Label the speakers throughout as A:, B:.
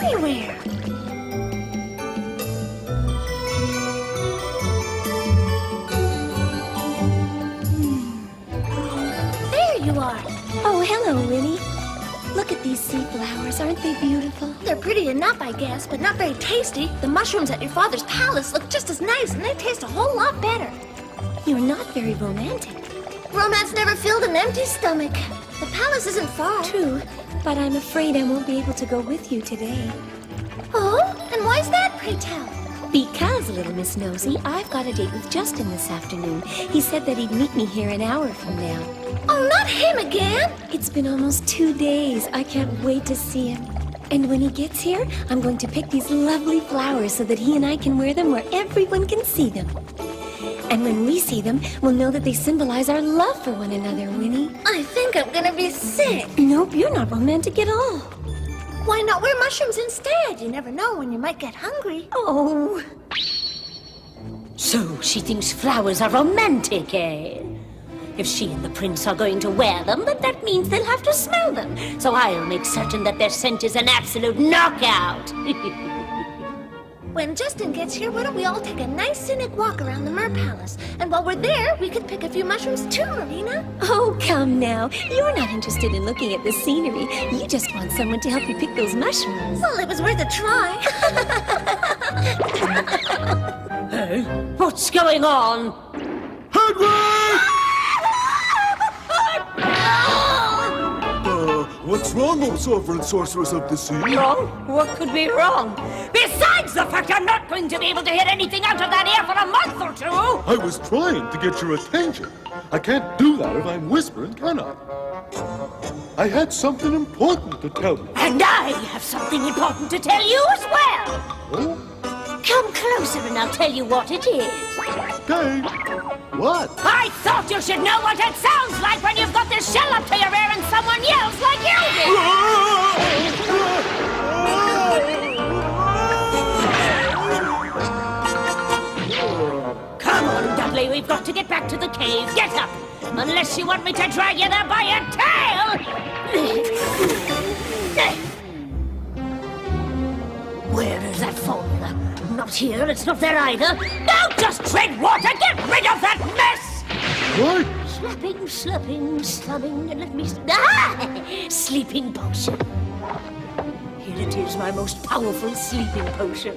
A: everywhere. There you are.
B: Oh, hello, Winnie. Look at these sea flowers. Aren't they beautiful?
A: They're pretty enough, I guess, but not very tasty. The mushrooms at your father's palace look just as nice, and they taste a whole lot better.
B: You're not very romantic.
A: Romance never filled an empty stomach. The palace isn't far.
B: True, but I'm afraid I won't be able to go with you today.
A: Oh? And why's that, pray tell?
B: Because, little Miss Nosy, I've got a date with Justin this afternoon. He said that he'd meet me here an hour from now.
A: Oh, not him again!
B: It's been almost 2 days. I can't wait to see him. And when he gets here, I'm going to pick these lovely flowers so that he and I can wear them where everyone can see them. And when we see them, we'll know that they symbolize our love for one another, Winnie.
A: I think I'm gonna be sick.
B: Nope, you're not romantic at all.
A: Why not wear mushrooms instead? You never know when you might get hungry.
B: Oh.
C: So she thinks flowers are romantic, eh? If she and the prince are going to wear them, then that means they'll have to smell them. So I'll make certain that their scent is an absolute knockout.
A: When Justin gets here, why don't we all take a nice scenic walk around the Mer Palace? And while we're there, we could pick a few mushrooms too, Marina.
B: Oh, come now. You're not interested in looking at the scenery. You just want someone to help you pick those mushrooms.
A: Well, it was worth a try.
C: Hey, what's going on?
D: What's wrong, O sovereign sorceress of the sea?
C: Wrong? What could be wrong? Besides the fact I'm not going to be able to hit anything out of that air for a month or two!
D: I was trying to get your attention. I can't do that if I'm whispering, can I? I had something important to tell you.
C: And I have something important to tell you as well!
D: Oh?
C: Come closer and I'll tell you what it is.
D: Okay. What?
C: I thought you should know what it sounds like when you've got this shell up to your ear and someone yells like you did! Come on, Dudley, we've got to get back to the cave. Get up! Unless you want me to drag you there by your tail! Where is that formula? Not here, it's not there either. Now just tread water! Get rid of that mess!
D: What?
C: Slapping, slurping, slumming, and let me... Ah! Sleeping potion. Here it is, my most powerful sleeping potion.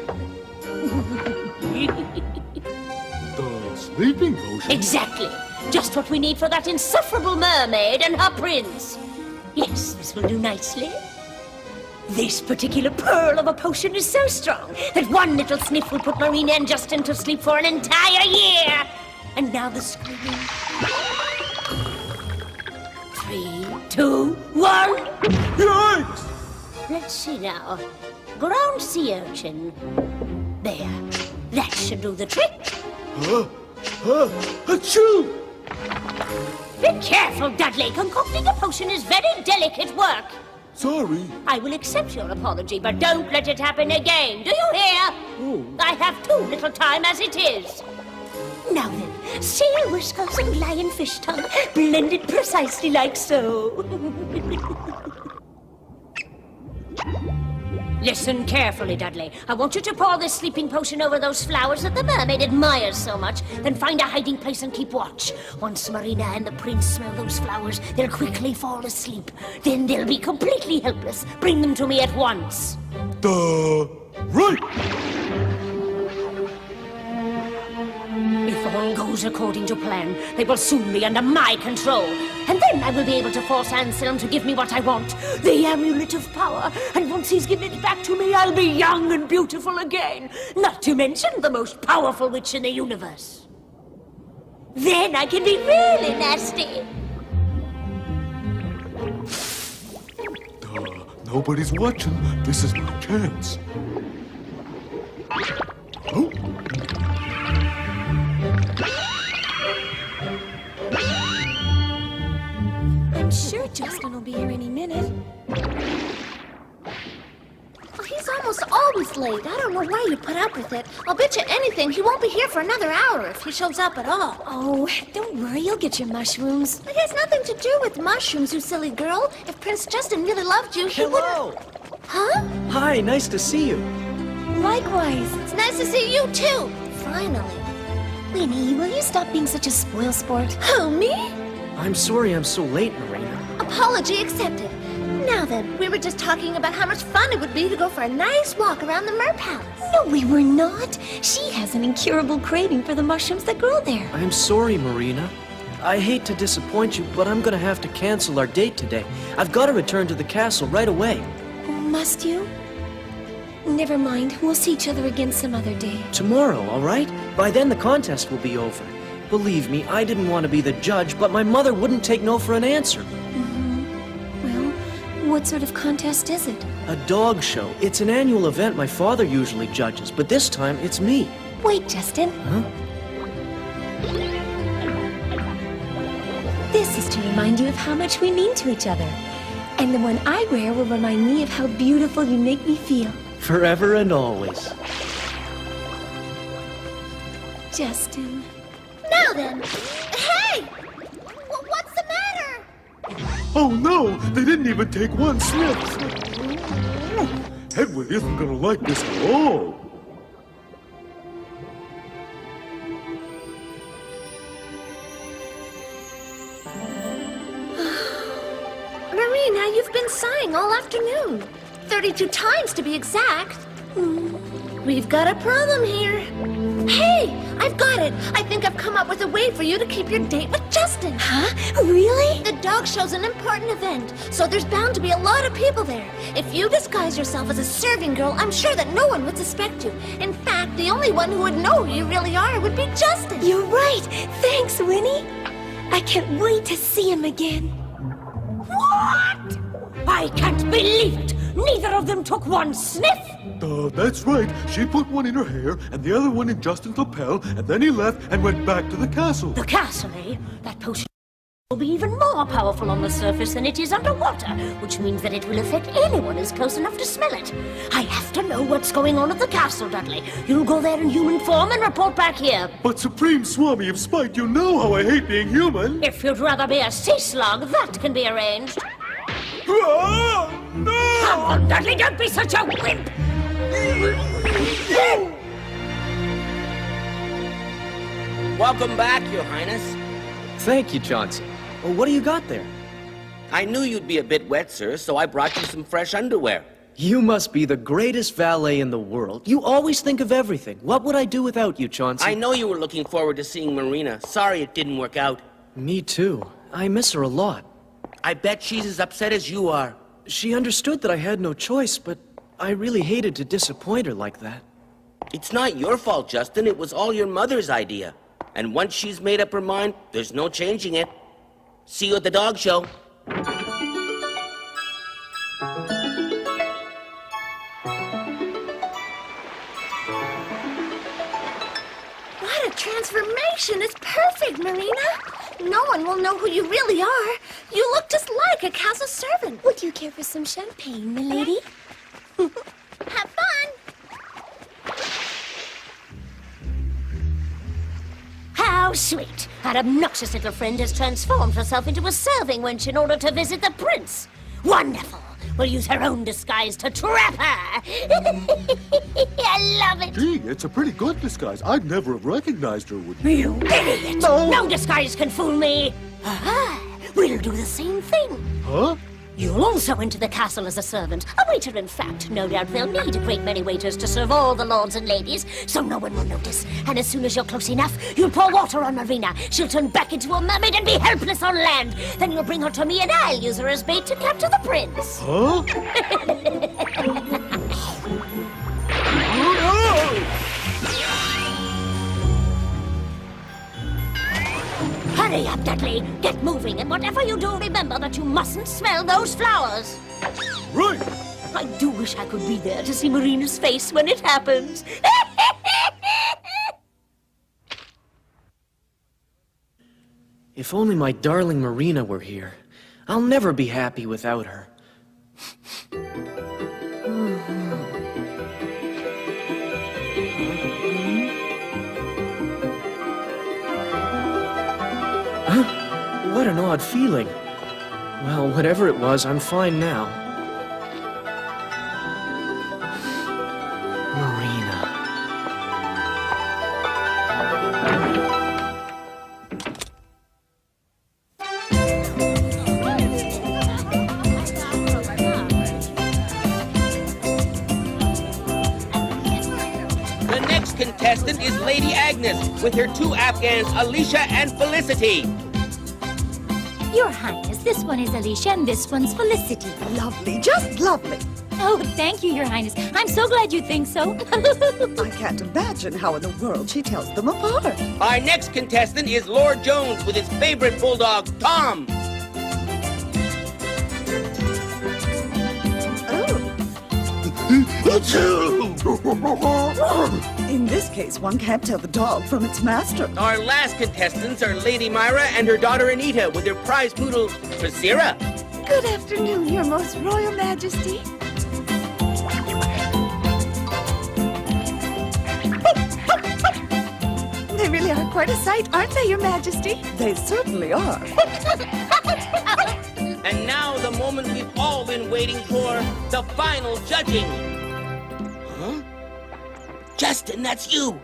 D: The sleeping potion?
C: Exactly. Just what we need for that insufferable mermaid and her prince. Yes, this will do nicely. This particular pearl of a potion is so strong that one little sniff will put Marina and Justin to sleep for an entire year. And now the screaming. 3, 2, 1.
D: Yikes!
C: Let's see now. Ground sea urchin. There. That should do the trick.
D: Achoo!
C: Be careful, Dudley. Concocting a potion is very delicate work.
D: Sorry.
C: I will accept your apology, but don't let it happen again. Do you hear?
D: Oh.
C: I have too little time as it is. Now then, seal whiskers and lionfish tongue, blended precisely like so. Listen carefully, Dudley. I want you to pour this sleeping potion over those flowers that the mermaid admires so much, then find a hiding place and keep watch. Once Marina and the prince smell those flowers, they'll quickly fall asleep. Then they'll be completely helpless. Bring them to me at once.
D: Right!
C: If all goes according to plan, they will soon be under my control. And then I will be able to force Anselm to give me what I want, the amulet of power. And once he's given it back to me, I'll be young and beautiful again. Not to mention the most powerful witch in the universe. Then I can be really nasty.
D: Nobody's watching. This is my chance. Oh.
B: I'm sure Justin will be here any minute.
A: Well, he's almost always late. I don't know why you put up with it. I'll bet you anything he won't be here for another hour if he shows up at all.
B: Oh, don't worry, you'll get your mushrooms.
A: It has nothing to do with mushrooms, you silly girl. If Prince Justin really loved you, he would...
E: Hello!
A: Huh?
E: Hi, nice to see you.
B: Likewise.
A: It's nice to see you too. Finally.
B: Winnie, will you stop being such a spoil sport?
A: Who, me?
E: I'm sorry I'm so late, Marina.
A: Apology accepted. Now then, we were just talking about how much fun it would be to go for a nice walk around the Mer Palace.
B: No, we were not. She has an incurable craving for the mushrooms that grow there.
E: I'm sorry, Marina. I hate to disappoint you, but I'm gonna have to cancel our date today. I've got to return to the castle right away.
B: Must you? Never mind. We'll see each other again some other day.
E: Tomorrow, all right? By then the contest will be over. Believe me, I didn't want to be the judge, but my mother wouldn't take no for an answer.
B: Well, what sort of contest is it?
E: A dog show. It's an annual event my father usually judges, but this time it's me.
B: Wait, Justin.
E: Huh?
B: This is to remind you of how much we mean to each other. And the one I wear will remind me of how beautiful you make me feel.
E: Forever and always.
B: Justin.
A: Now then. Hey! What's the matter?
D: Oh no! They didn't even take one sniff! Hedwig isn't gonna like this at all!
A: Marina, you've been sighing all afternoon. 32 times to be exact. We've got a problem here. Hey, I've got it. I think I've come up with a way for you to keep your date with Justin.
B: Huh? Really?
A: The dog show's an important event, so there's bound to be a lot of people there. If you disguise yourself as a serving girl, I'm sure that no one would suspect you. In fact, the only one who would know who you really are would be Justin.
B: You're right. Thanks, Winnie. I can't wait to see him again.
C: What? I can't believe it! Neither of them took one sniff!
D: That's right. She put one in her hair and the other one in Justin's lapel, and then he left and went back to the castle.
C: The castle, eh? That potion will be even more powerful on the surface than it is underwater, which means that it will affect anyone who's close enough to smell it. I have to know what's going on at the castle, Dudley. You'll go there in human form and report back here.
D: But Supreme Swami of Spite, you know how I hate being human.
C: If you'd rather be a sea slug, that can be arranged.
D: Ah, no!
C: Come on, Dudley, don't be such a wimp!
F: Welcome back, Your Highness.
E: Thank you, Johnson. Well, what do you got there?
F: I knew you'd be a bit wet, sir, so I brought you some fresh underwear.
E: You must be the greatest valet in the world. You always think of everything. What would I do without you, Chauncey?
F: I know you were looking forward to seeing Marina. Sorry it didn't work out.
E: Me too. I miss her a lot.
F: I bet she's as upset as you are.
E: She understood that I had no choice, but I really hated to disappoint her like that.
F: It's not your fault, Justin. It was all your mother's idea. And once she's made up her mind, there's no changing it. See you at the dog show.
A: What a transformation! It's perfect, Marina. No one will know who you really are. You look just like a castle servant.
B: Would you care for some champagne, milady?
A: Have fun!
C: How sweet! Our obnoxious little friend has transformed herself into a serving wench in order to visit the prince. Wonderful! We'll use her own disguise to trap her! I love it!
D: Gee, it's a pretty good disguise. I'd never have recognized her, would you?
C: You idiot!
D: No.
C: No disguise can fool me! Aha! We'll do the same thing.
D: Huh?
C: You'll also enter the castle as a servant. A waiter, in fact. No doubt they'll need a great many waiters to serve all the lords and ladies, so no one will notice. And as soon as you're close enough, you'll pour water on Marina. She'll turn back into a mermaid and be helpless on land. Then you'll bring her to me and I'll use her as bait to capture the prince.
D: Huh?
C: Hurry up, Dudley. Get moving, and whatever you do, remember that you mustn't smell those flowers.
D: Right!
C: I do wish I could be there to see Marina's face when it happens.
E: If only my darling Marina were here. I'll never be happy without her. Huh? What an odd feeling. Well, whatever it was, I'm fine now.
F: contestant is Lady Agnes with her 2 Afghans, Alicia and Felicity.
G: Your Highness, this one is Alicia and this one's Felicity.
H: Lovely, just lovely.
G: Oh, thank you, Your Highness. I'm so glad you think so.
H: I can't imagine how in the world she tells them apart.
F: Our next contestant is Lord Jones with his favorite bulldog, Tom.
H: In this case, one can't tell the dog from its master.
F: Our last contestants are Lady Myra and her daughter Anita with their prize poodle, Priscilla.
H: Good afternoon, Your Most Royal Majesty. They really are quite a sight, aren't they, Your Majesty? They certainly are.
F: And now the moment we've all been waiting for, the final judging. Huh? Justin, that's you.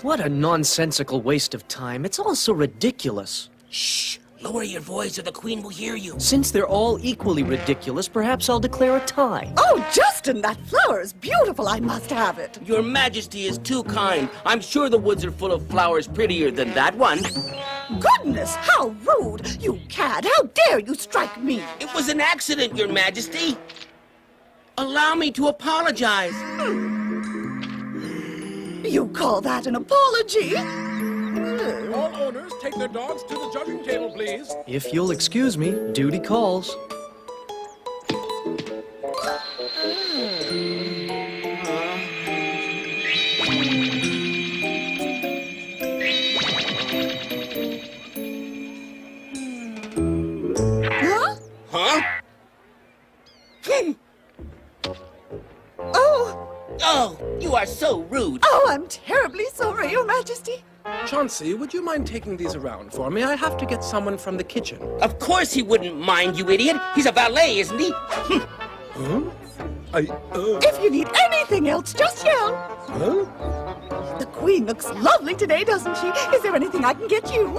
E: What a nonsensical waste of time. It's all so ridiculous.
F: Shh, lower your voice or the Queen will hear you.
E: Since they're all equally ridiculous, perhaps I'll declare a tie.
H: Oh, Justin, that flower is beautiful. I must have it.
F: Your Majesty is too kind. I'm sure the woods are full of flowers prettier than that one.
H: Goodness, how rude! You cad, how dare you strike me?
F: It was an accident, Your Majesty. Allow me to apologize.
H: You call that an apology?
I: All owners take their dogs to the judging table, please.
E: If you'll excuse me, duty calls.
F: Huh? Oh, you are so rude.
H: Oh, I'm terribly sorry, Your Majesty.
I: Chauncey, would you mind taking these around for me? I have to get someone from the kitchen.
F: Of course he wouldn't mind, you idiot. He's a valet, isn't he?
I: Huh?
H: If you need anything else, just yell.
I: Huh?
H: The Queen looks lovely today, doesn't she? Is there anything I can get you?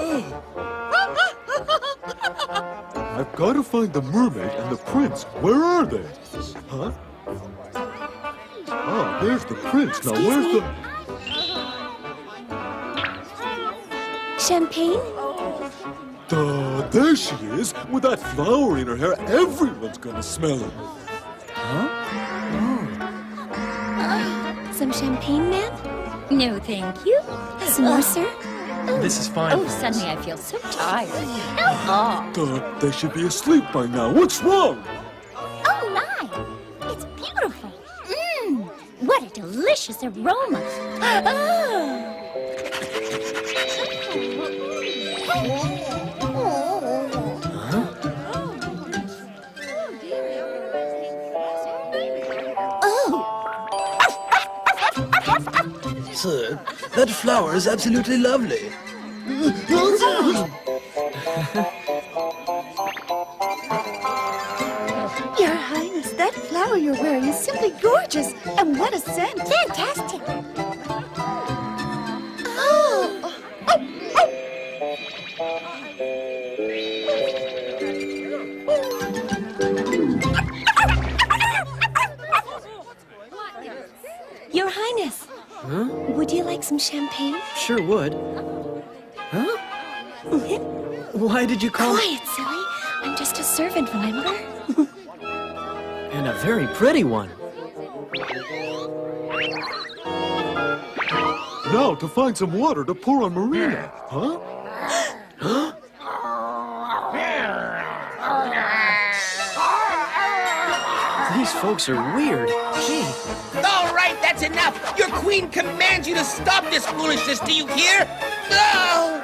D: I've got to find the mermaid and the prince. Where are they? Huh? Ah, there's the prince. Now, where's the...
B: Champagne?
D: There she is. With that flower in her hair, everyone's gonna smell it.
B: Some champagne, ma'am?
G: No, thank you.
B: Some more, sir?
E: This is fine.
G: Oh, suddenly I feel so tired. Oh,
D: They should be asleep by now. What's wrong?
G: oh my! It's beautiful. Mmm, what a delicious aroma. Oh.
E: Sir, that flower is absolutely lovely.
H: Your Highness, that flower you're wearing is simply gorgeous. And what a scent.
G: Fantastic.
H: Oh.
B: Your Highness.
E: Huh?
B: Would you like some champagne?
E: Sure would. Huh? Why did you call me?
B: Quiet, silly. I'm just a servant, remember?
E: And a very pretty one.
D: Now to find some water to pour on Marina. Huh?
E: These folks are weird. Gee.
F: All right, that's enough. Your Queen commands you to stop this foolishness. Do you hear? No!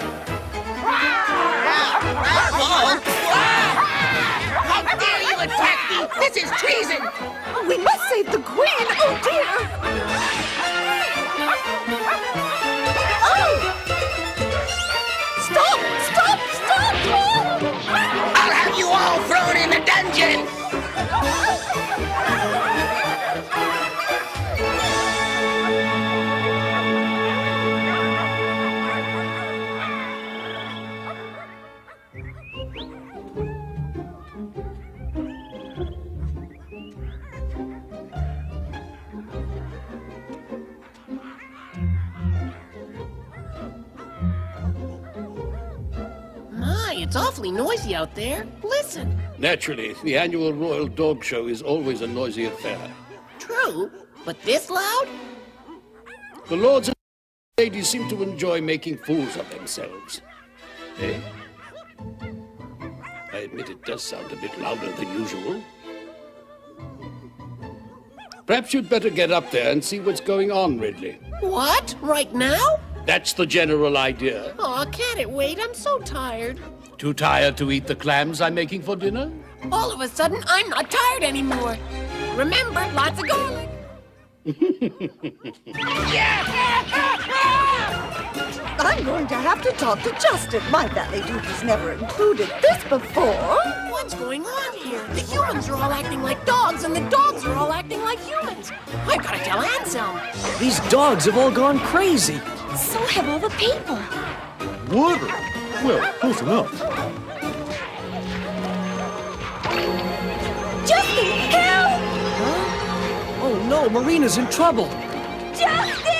F: How dare you attack me? This is treason!
H: We must save the Queen. Oh, dear. Oh! Stop! Stop! Stop!
F: I'll have you all thrown in the dungeon!
J: It's awfully noisy out there. Listen.
K: Naturally, the annual Royal Dog Show is always a noisy affair.
J: True, but this loud?
K: The lords and ladies seem to enjoy making fools of themselves. Eh? I admit it does sound a bit louder than usual. Perhaps you'd better get up there and see what's going on, Ridley.
J: What? Right now?
K: That's the general idea.
J: Oh, can't it wait? I'm so tired.
K: Too tired to eat the clams I'm making for dinner?
J: All of a sudden, I'm not tired anymore. Remember, lots of garlic.
H: I'm going to have to talk to Justin. My valet duties never included this before.
J: What's going on here? The humans are all acting like dogs, and the dogs are all acting like humans. I've got to tell Anselm.
E: These dogs have all gone crazy.
B: So have all the people.
D: Water? Well, close enough.
B: Justin, help!
E: Oh no, Marina's in trouble.
B: Justin!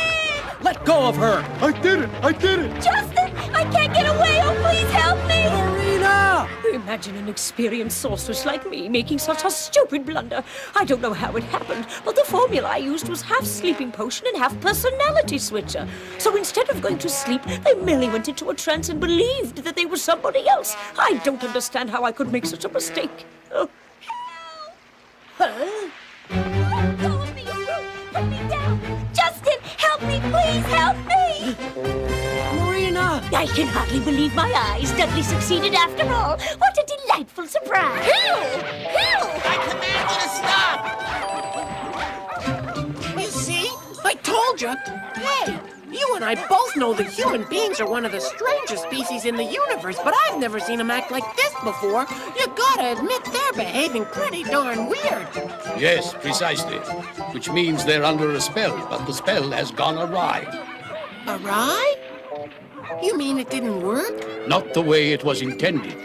E: Let go of her.
D: I did it! I did it!
B: Justin! I can't get away! Oh, please help me!
E: Marina!
C: Imagine an experienced sorceress like me making such a stupid blunder. I don't know how it happened, but the formula I used was half sleeping potion and half personality switcher. So instead of going to sleep, they merely went into a trance and believed that they were somebody else. I don't understand how I could make such a mistake. Oh. Huh?
B: Let go of me, you brute! Put me down! Justin, help me! Please help me!
E: Marina!
C: I can hardly believe my eyes. Dudley succeeded after all. What a delightful surprise.
J: Help! Help! I command you to stop! You see? I told you. Hey, you and I both know that human beings are one of the strangest species in the universe, but I've never seen them act like this before. You gotta admit they're behaving pretty darn weird.
K: Yes, precisely. Which means they're under a spell, but the spell has gone awry.
J: Awry? You mean it didn't work?
K: Not the way it was intended.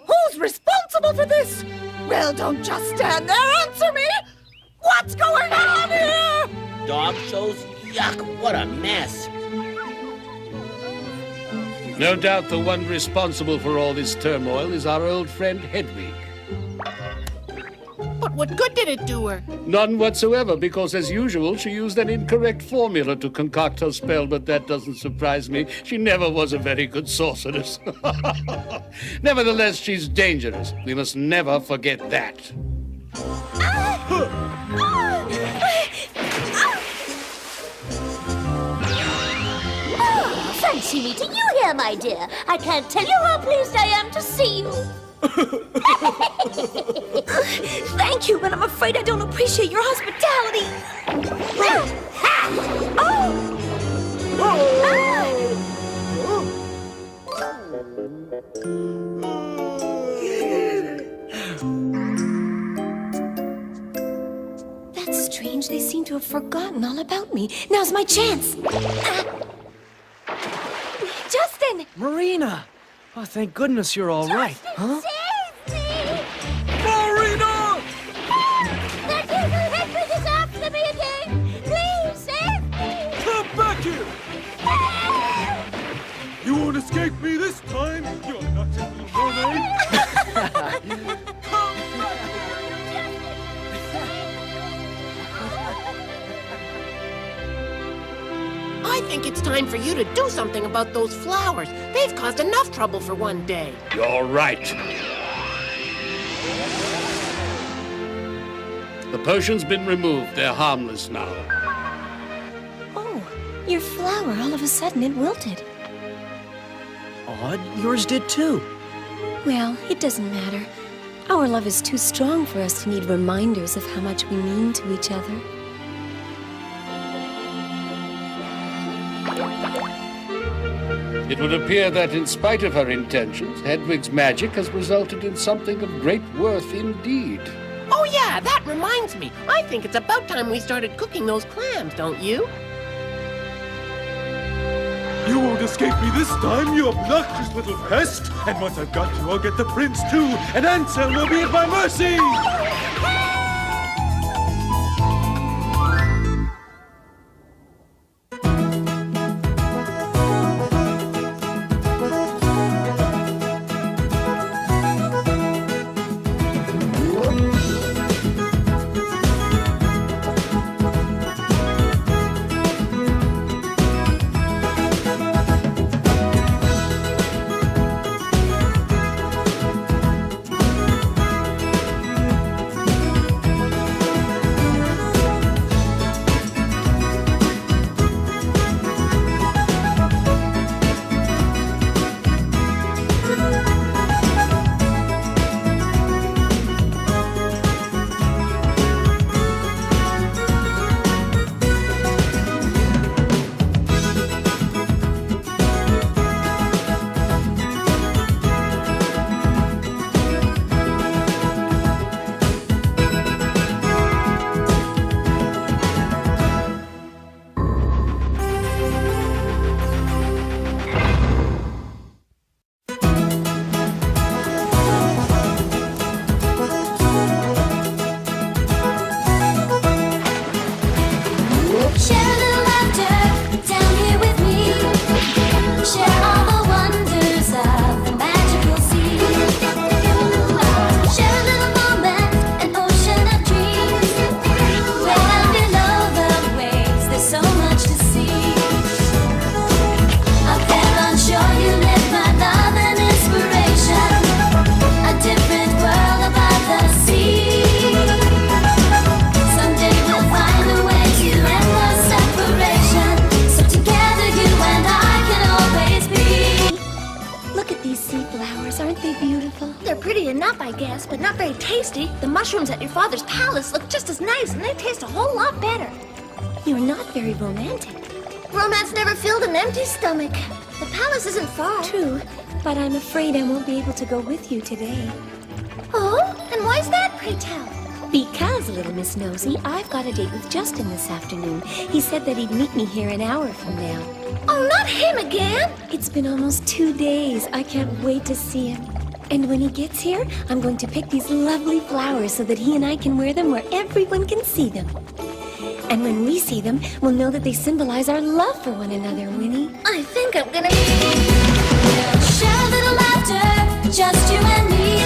H: Who's responsible for this? Well, don't just stand there. Answer me! What's going on here?
F: Dog shows? Yuck, what a mess.
K: No doubt the one responsible for all this turmoil is our old friend Hedwig.
J: But what good did it do her?
K: None whatsoever, because as usual, she used an incorrect formula to concoct her spell, but that doesn't surprise me. She never was a very good sorceress. Nevertheless, she's dangerous. We must never forget that.
C: Fancy meeting you here, my dear. I can't tell you how pleased I am to see you.
B: Thank you, but I'm afraid I don't appreciate your hospitality. That's strange. They seem to have forgotten all about me. Now's my chance. Justin!
E: Marina! Oh, thank goodness you're all right. Huh?
C: Save me!
E: Marina!
C: That evil Hedwig is after me again! Please save me!
D: Come back here! You won't escape me this time, you obnoxious little mermaid!
J: I think it's time for you to do something about those flowers. They've caused enough trouble for one day.
K: You're right. The potion's been removed. They're harmless now.
B: Oh, your flower, all of a sudden it wilted.
E: Odd, yours did too.
B: Well, it doesn't matter. Our love is too strong for us to need reminders of how much we mean to each other.
K: It would appear that in spite of her intentions, Hedwig's magic has resulted in something of great worth indeed.
J: Oh yeah, that reminds me. I think it's about time we started cooking those clams, don't you?
D: You won't escape me this time, you obnoxious little pest! And once I've got you, I'll get the prince too, and Anselm will be at my mercy!
A: enough, I guess, but not very tasty. The mushrooms at your father's palace look just as nice, and they taste a whole lot better.
B: You're not very romantic.
A: Romance never filled an empty stomach. The palace isn't far.
B: True, but I'm afraid I won't be able to go with you today.
A: Oh? And why's that, pray tell?
B: Because, little Miss Nosy, I've got a date with Justin this afternoon. He said that he'd meet me here an hour from now.
A: Oh, not him again!
B: It's been almost 2 days. I can't wait to see him. And when he gets here, I'm going to pick these lovely flowers so that he and I can wear them where everyone can see them. And when we see them, we'll know that they symbolize our love for one another, Winnie.
A: I think I'm gonna...
G: Share a little laughter, just you and me.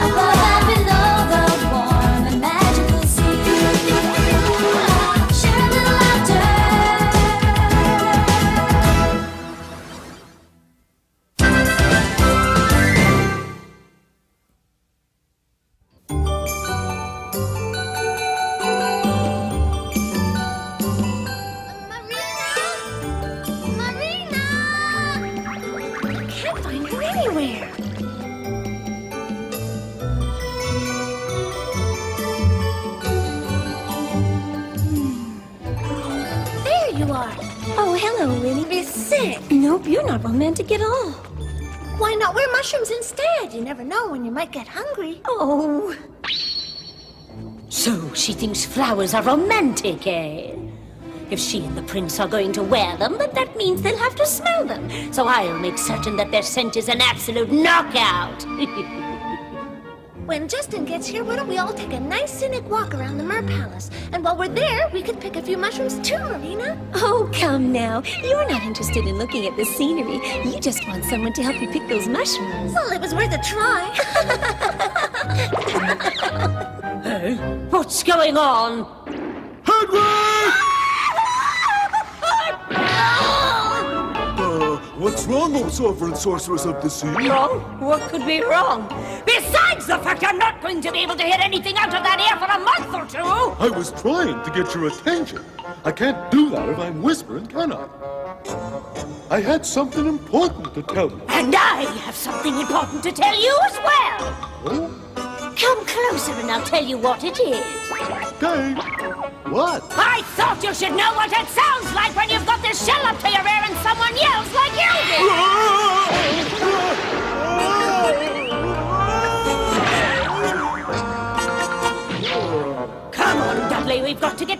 G: Above and below the warm and magical sea. Share a little laughter.
A: Marina! I can't find her anywhere. There you are.
B: Oh, hello, Winnie.
A: Be sick.
B: Nope, you're not romantic at all.
A: Why not wear mushrooms instead? You never know when you might get hungry.
B: Oh.
C: So she thinks flowers are romantic, eh? If she and the prince are going to wear them, then that means they'll have to smell them. So I'll make certain that their scent is an absolute knockout.
A: When Justin gets here, why don't we all take a nice scenic walk around the Mer Palace? And while we're there, we could pick a few mushrooms too, Marina.
B: Oh, come now. You're not interested in looking at the scenery. You just want someone to help you pick those mushrooms.
A: Well, it was worth a try.
C: What's going on?
D: What's wrong, O sovereign sorceress of the sea?
C: Wrong? What could be wrong? Besides the fact I'm not going to be able to hit anything out of that air for a month or two!
D: I was trying to get your attention. I can't do that if I'm whispering, can I? I had something important to tell you.
C: And I have something important to tell you as well!
D: Oh?
C: Come closer and I'll tell you what it is.
D: Okay. What?
C: I thought you should know what it sounds like when you've got this shell up to your ear and someone yells like you did! Come on, Dudley, we've got to get